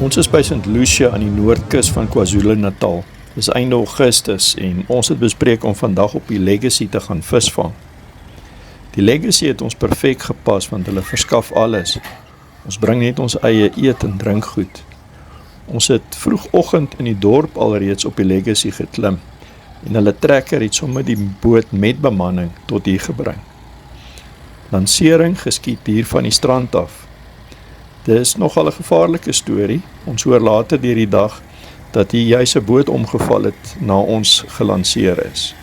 Ons is by St. Lucia aan die noordkus van KwaZulu-Natal. Dis einde Augustus en ons het bespreek om vandag op die Legacy te gaan visvang. Die Legacy het ons perfek gepas want hulle verskaf alles. Ons bring net ons eie eet en drinkgoed. Ons het vroegoggend in die dorp alreeds op die Legacy geklim en hulle trekker het sommer die boot met bemanning tot hier gebring. Lansering geskied hier van die strand af. Dit is nogal 'n gevaarlike storie. Ons hoor later deur die dag dat hier juis 'n boot omgeval het na ons gelanseer is.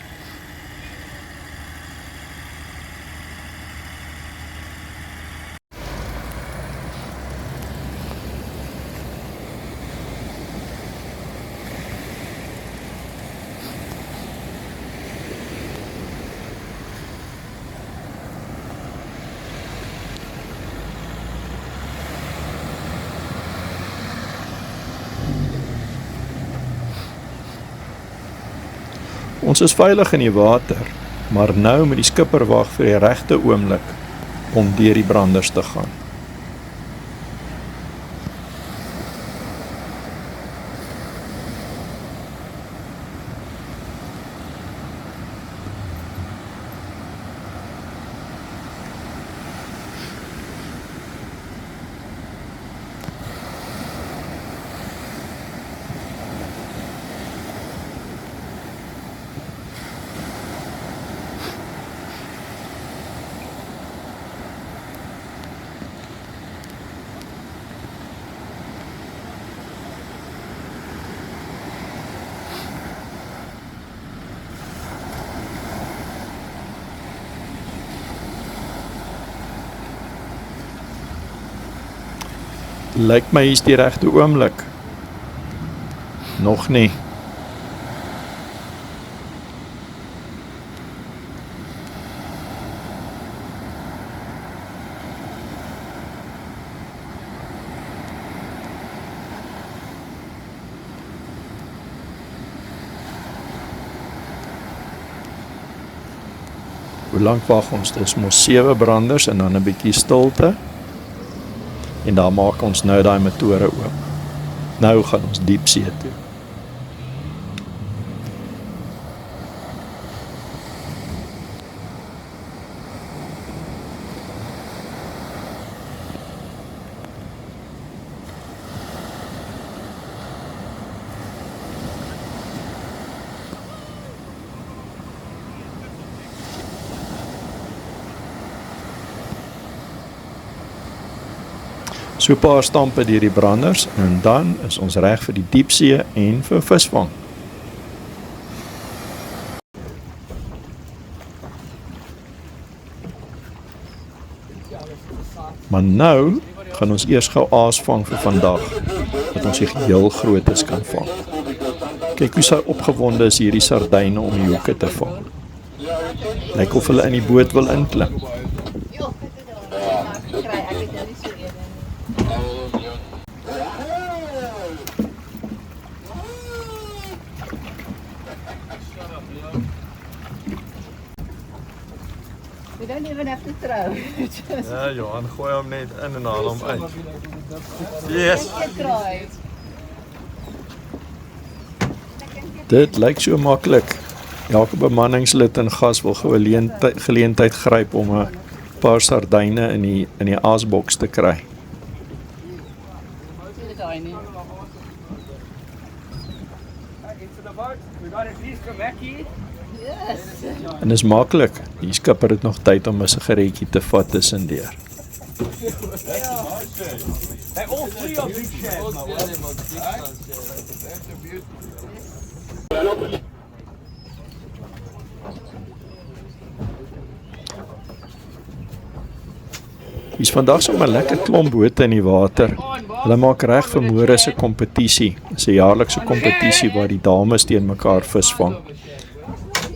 Ons is veilig in die water, maar nou moet die skipper wag vir die regte oomblik om deur die branders te gaan. Lyk my hier's die regte oomblik. Nog nie. Hoe lank wag ons? Dis mos 7 branders en dan 'n bietjie stilte. En daar maak ons nou daai motore oop. Nou gaan ons diepsee toe. So 'n paar stampe deur die branders en dan is ons reg vir die diepsee en vir visvang. Maar nou gaan ons eers gou aas vang vir vandag, dat ons die heel grootes kan vang. Kyk hoe sy opgewonde is hierdie sardyne om die hoeke te vang. Lyk of hulle in die boot wil inklim. We don't even have to throw. Ja, Johan, gooi hom net in en haal hom uit. Yes! Dit lyk so maklik. Elke bemanningslid en gas wil geleentheid gryp om 'n paar sardyne in die aasboks te kry. En is maklik. Die skipper het nog tyd om 'n sigaretjie te vat tussendeur. Hier's vandag sommer lekker klomp bote in die water. Hulle maak reg vir môre se kompetisie. Dis 'n jaarlikse kompetisie waar die dames teen mekaar visvang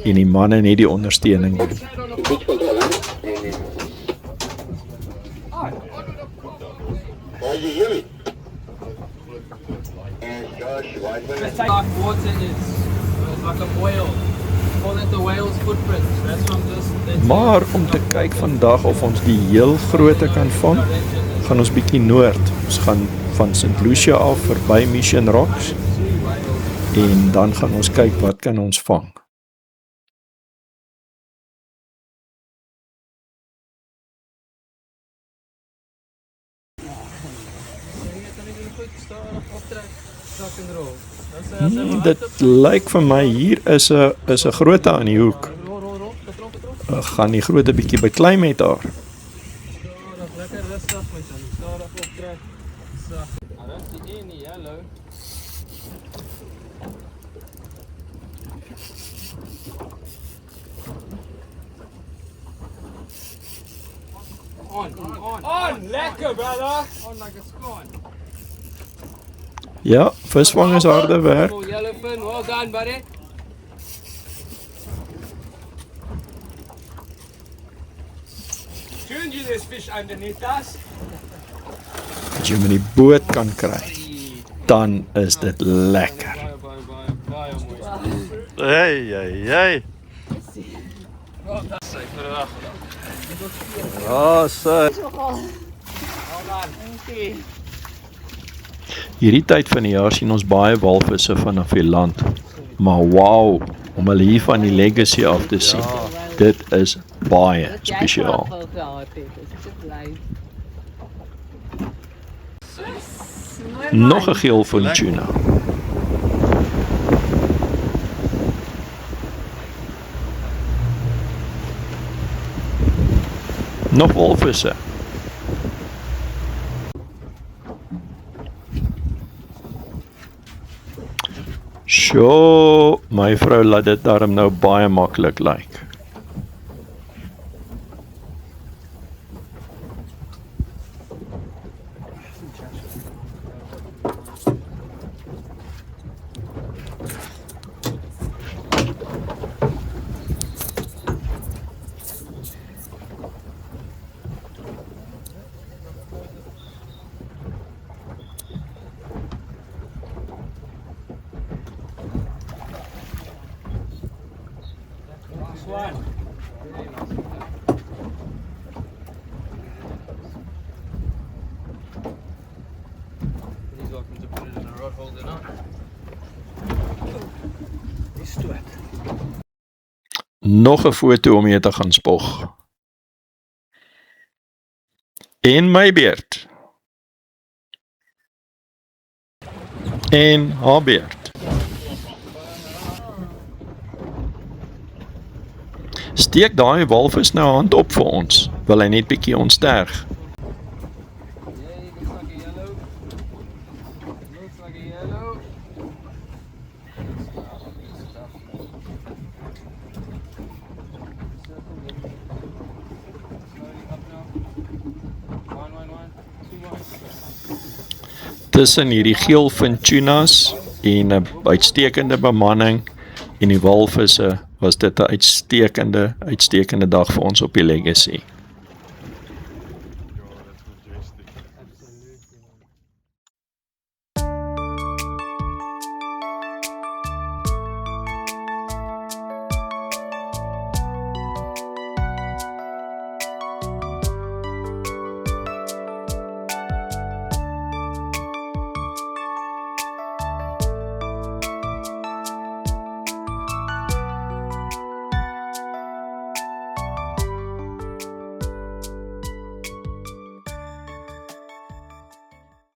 en die manne net die ondersteuning doen. It's like water is. It's like a whale. Call it the whale's footprint. That's from this. Maar om te kyk vandag of ons die heel grootte kan vang, gaan ons bietjie noord. Ons gaan van St. Lucia af verby Mission Rocks en dan gaan ons kyk wat kan ons vang. Dit lyk vir my hier is 'n groote aan die hoek. Gaan die groote bietjie beklei met haar. Lekker rustig met hom. Stadig optrek. Sag. I don't see any yellow. On, lekker brother. On like a scone. Ja, visvang is harde werk. Oh, yellowfin, well done buddy. Tuned you this fish underneath us? As jy hom in die boot kan kry, dan is dit lekker. Baie mooi. Hey. Sy vir die dag. Ja, sy. Dankie. Hierdie tyd van die jaar sien ons baie walvisse vanaf die land. Maar wow, om hulle hier van die Legacy af te sien, dit is baie spesiaal. Nog 'n geel van tuna. Nog walvisse. Sjoe, my vrou laat dit daarom nou baie maklik lyk. One. He's welcome to put it in a rod holder now. Nog 'n foto om mee te gaan spog. En my beerd. En haar beerd. Steek daai walvis nou hand op vir ons. Wil hy net bietjie ontsterg? Yeah, looks like a yellow. Looks like a yellow. Slowly up now. One. 2-1. Tussen hierdie geel fintunas en 'n uitstekende bemanning en die walvisse was dit 'n uitstekende dag vir ons op die Legacy.